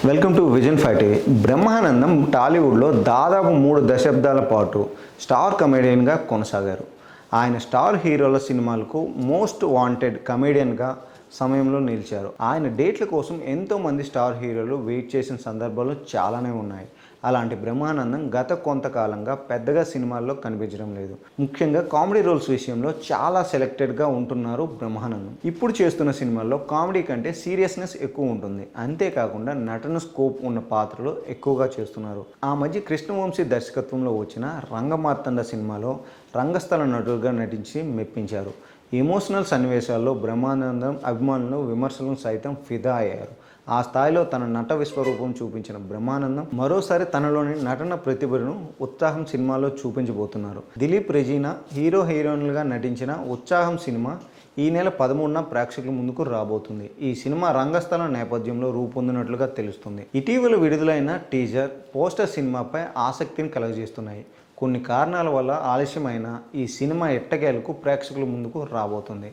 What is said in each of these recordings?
Welcome to vision 5 TV. Brahmanandam టాలీవుడ్లో దాదాపు 3 దశాబ్దాల పాటు స్టార్ కమెడియన్గా కొనసాగారు. ఆయన స్టార్ హీరోల సినిమాలకు మోస్ట్ వాంటెడ్ కమెడియన్గా సమయంలో నిలిచారు. ఆయన డేట్ల కోసం ఎంతోమంది స్టార్ హీరోలు వెయిట్ చేసిన సందర్భాలు చాలానే ఉన్నాయి. అలాంటి బ్రహ్మానందం గత కొంతకాలంగా పెద్దగా సినిమాల్లో కనిపించడం లేదు. ముఖ్యంగా కామెడీ రోల్స్ విషయంలో చాలా సెలెక్టెడ్గా ఉంటున్నారు బ్రహ్మానందం. ఇప్పుడు చేస్తున్న సినిమాల్లో కామెడీ కంటే సీరియస్నెస్ ఎక్కువ ఉంటుంది. అంతేకాకుండా నటన స్కోప్ ఉన్న పాత్రలు ఎక్కువగా చేస్తున్నారు. ఆ మధ్య కృష్ణవంశీ దర్శకత్వంలో వచ్చిన రంగమార్తండ సినిమాలో రంగస్థల నటుడుగా నటించి మెప్పించారు. ఎమోషనల్ సన్నివేశాల్లో బ్రహ్మానందం అభిమానులు విమర్శలను సైతం ఫిదా అయ్యారు. ఆ స్థాయిలో తన నట విశ్వరూపం చూపించిన బ్రహ్మానందం మరోసారి తనలోని నటన ప్రతిభను ఉత్సాహం సినిమాలో చూపించబోతున్నారు. దిలీప్ రెజీనా హీరోయిన్లుగా నటించిన ఉత్సాహం సినిమా ఈ నెల 13న ప్రేక్షకుల ముందుకు రాబోతుంది. ఈ సినిమా రంగస్థలం నేపథ్యంలో రూపొందినట్లుగా తెలుస్తుంది. ఇటీవల విడుదలైన టీజర్, పోస్టర్ సినిమాపై ఆసక్తిని కలుగజేస్తున్నాయి. కొన్ని కారణాల వల్ల ఆలస్యమైన ఈ సినిమా ఎట్టకేలకు ప్రేక్షకుల ముందుకు రాబోతుంది.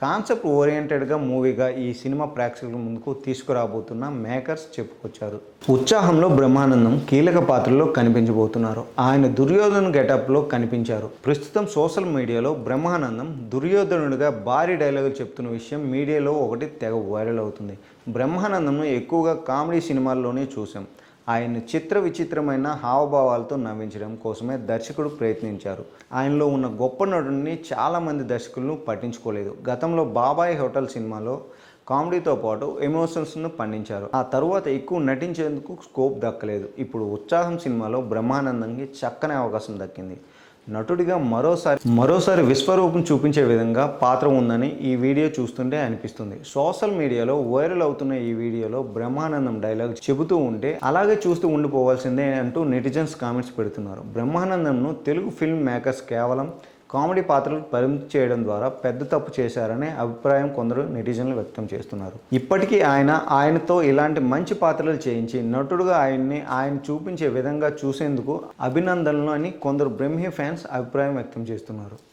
కాన్సెప్ట్ ఓరియంటెడ్గా మూవీగా ఈ సినిమా ప్రేక్షకుల ముందుకు తీసుకురాబోతున్న మేకర్స్ చెప్పుకొచ్చారు. ఉత్సాహంలో బ్రహ్మానందం కీలక పాత్రలో కనిపించబోతున్నారు. ఆయన దుర్యోధన గెటప్లో కనిపించారు. ప్రస్తుతం సోషల్ మీడియాలో బ్రహ్మానందం దుర్యోధనుడిగా భారీ డైలాగులు చెప్తున్న విషయం మీడియాలో ఒకటి తెగ వైరల్ అవుతుంది. బ్రహ్మానందంను ఎక్కువగా కామెడీ సినిమాల్లోనే చూసాం. ఆయన్ని చిత్ర విచిత్రమైన హావభావాలతో నవ్వించడం కోసమే దర్శకుడు ప్రయత్నించారు. ఆయనలో ఉన్న గొప్ప నటుడిని చాలామంది దర్శకులను పట్టించుకోలేదు. గతంలో బాబాయ్ హోటల్ సినిమాలో కామెడీతో పాటు ఎమోషన్స్ను పండించారు. ఆ తరువాత ఎక్కువ నటించేందుకు స్కోప్ దక్కలేదు. ఇప్పుడు ఉత్సాహం సినిమాలో బ్రహ్మానందంకి చక్కని అవకాశం దక్కింది. నటుడిగా మరోసారి విశ్వరూపం చూపించే విధంగా పాత్ర ఉందని ఈ వీడియో చూస్తుంటే అనిపిస్తుంది. సోషల్ మీడియాలో వైరల్ అవుతున్న ఈ వీడియోలో బ్రహ్మానందం డైలాగ్ చెబుతూ ఉంటే అలాగే చూస్తూ ఉండిపోవాల్సిందే అంటూ నెటిజన్స్ కామెంట్స్ పెడుతున్నారు. బ్రహ్మానందంను తెలుగు ఫిల్మ్ మేకర్స్ కేవలం కామెడీ పాత్రలకు పరిమితి చేయడం ద్వారా పెద్ద తప్పు చేశారనే అభిప్రాయం కొందరు నెటిజన్లు వ్యక్తం చేస్తున్నారు. ఇప్పటికీ ఆయనతో ఇలాంటి మంచి పాత్రలు చేయించి నటుడుగా ఆయన చూపించే విధంగా చూసేందుకు అభినందనలు అని కొందరు బ్రహ్మి ఫ్యాన్స్ అభిప్రాయం వ్యక్తం చేస్తున్నారు.